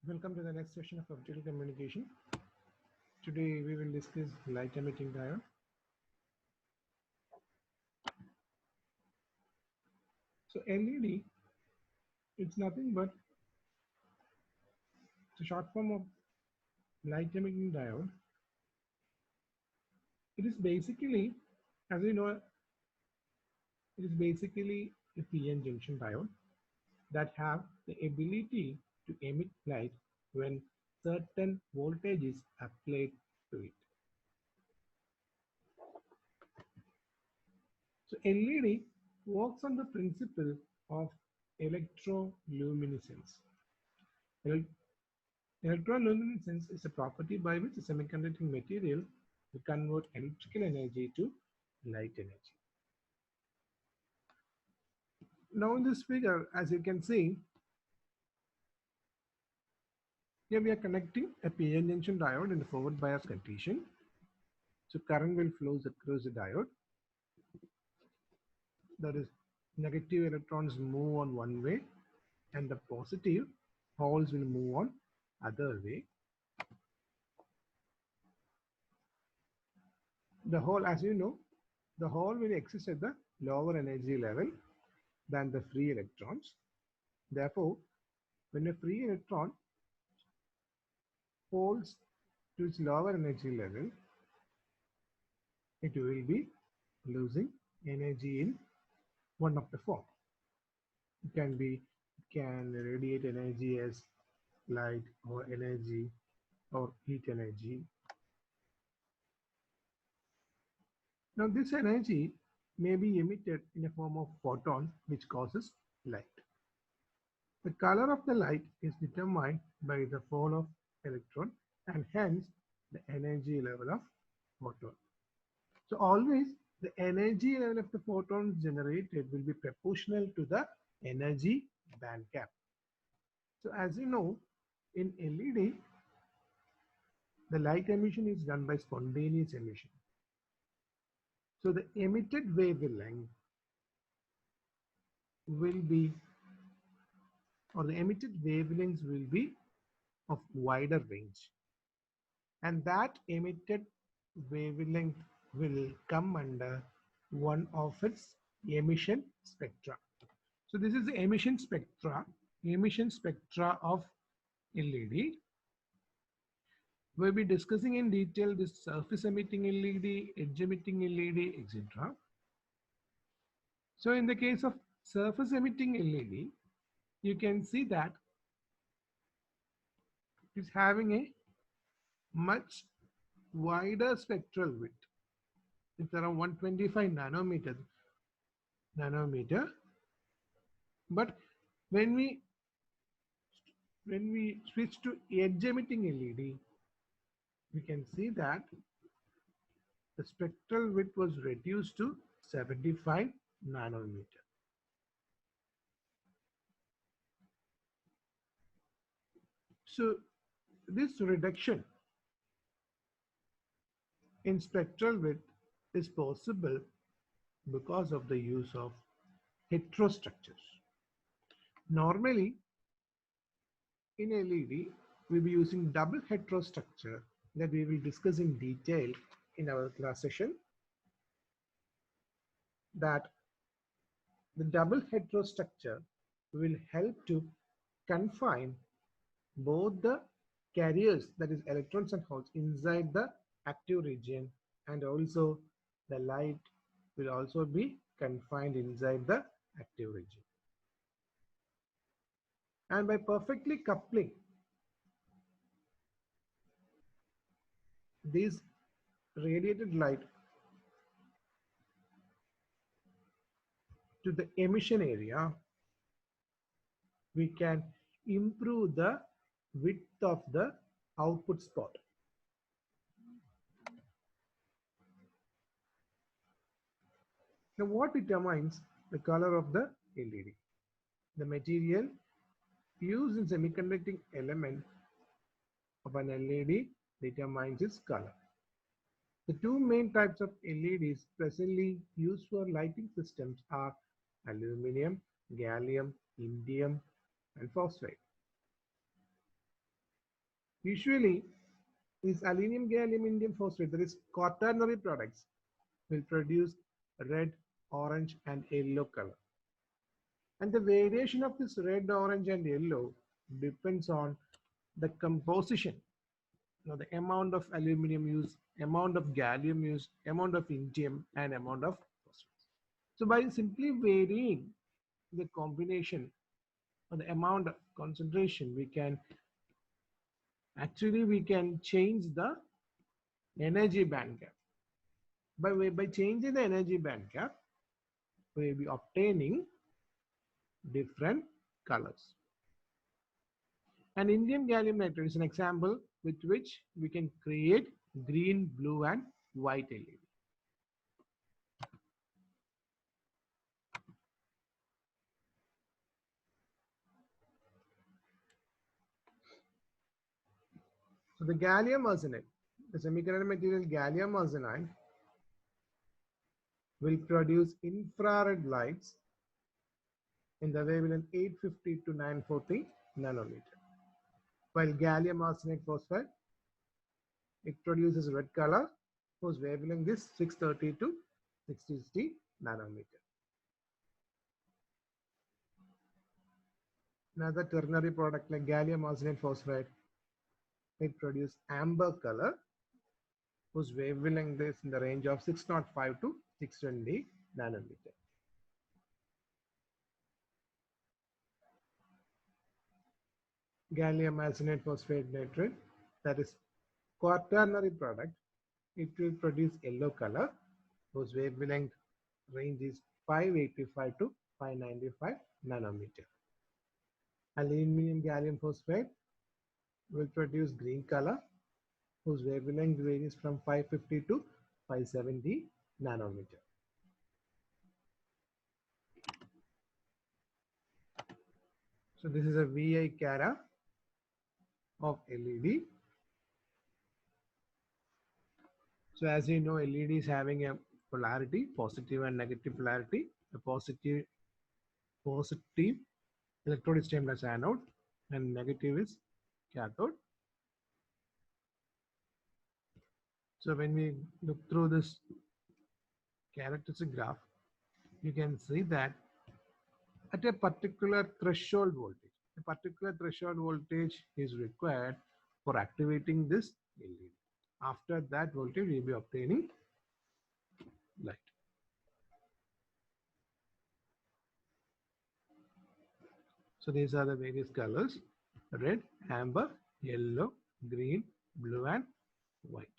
Welcome to the next session of optical communication. Today we will discuss light emitting diode. So LED, it's nothing but the short form of light emitting diode. It is basically, as you know, it is basically a PN junction diode that have the ability to emit light when certain voltage is applied to it. So LED works on the principle of electroluminescence. Electroluminescence is a property by which a semiconducting material will convert electrical energy to light energy. Now in this figure, as you can see, here we are connecting a PN junction diode in the forward bias condition. So current will flow across the diode. That is, negative electrons move on one way and the positive holes will move on other way. The hole, as you know, the hole will exist at the lower energy level than the free electrons. Therefore, when a free electron falls to its lower energy level, it will be losing energy in one of the form. It can radiate energy as light or energy or heat energy. Now this energy may be emitted in a form of photon which causes light. The color of the light is determined by the fall of electron and hence the energy level of photon. So always the energy level of the photons generated will be proportional to the energy band gap. So as you know, in LED, the light emission is done by spontaneous emission. So the emitted wavelength will be, or the emitted wavelengths will be of wider range. And that emitted wavelength will come under one of its emission spectra. So this is the emission spectra of LED. We'll be discussing in detail this surface emitting LED, edge emitting LED, etc. So in the case of surface emitting LED, you can see that it's having a much wider spectral width. It's around 125 nanometer. But when we switch to edge emitting LED, we can see that the spectral width was reduced to 75 nanometer. So this reduction in spectral width is possible because of the use of heterostructures. Normally, in LED, we'll be using double heterostructure that we will discuss in detail in our class session. That the double heterostructure will help to confine both the carriers, that is electrons and holes, inside the active region, and also the light will also be confined inside the active region. And by perfectly coupling this radiated light to the emission area, we can improve the width of the output spot. Now, what determines the color of the LED? The material used in semiconducting element of an LED determines its color. The two main types of LEDs presently used for lighting systems are aluminum, gallium, indium, and phosphide. Usually, these aluminum gallium indium phosphate, that is quaternary products, will produce red, orange, and yellow color. And the variation of this red, orange, and yellow depends on the composition, the amount of aluminum used, amount of gallium used, amount of indium, and amount of phosphorus. So by simply varying the combination or the amount of concentration, we can change the energy band gap. By changing the energy band gap, we will be obtaining different colors. And indium gallium nitride is an example with which we can create green, blue, and white LED. So the gallium arsenide, the semiconductor material gallium arsenide, will produce infrared lights in the wavelength 850 to 940 nanometer. While gallium arsenide phosphide, it produces red color whose wavelength is 630 to 660 nanometer. Another ternary product like gallium arsenide phosphide, it produces amber color whose wavelength is in the range of 605 to 620 nanometer. Gallium arsenide phosphate nitride, that is quaternary product, it will produce yellow color whose wavelength range is 585 to 595 nanometer. Aluminum gallium phosphate will produce green color whose wavelength varies from 550 to 570 nanometer. So this is a VI cara of LED. So as you know, LED is having a polarity, positive and negative polarity. A positive electrode is termed as anode and negative is cathode. So when we look through this characteristic graph, you can see that at a particular threshold voltage is required for activating this LED. After that voltage, we will be obtaining light. So these are the various colors: red, amber, yellow, green, blue, and white.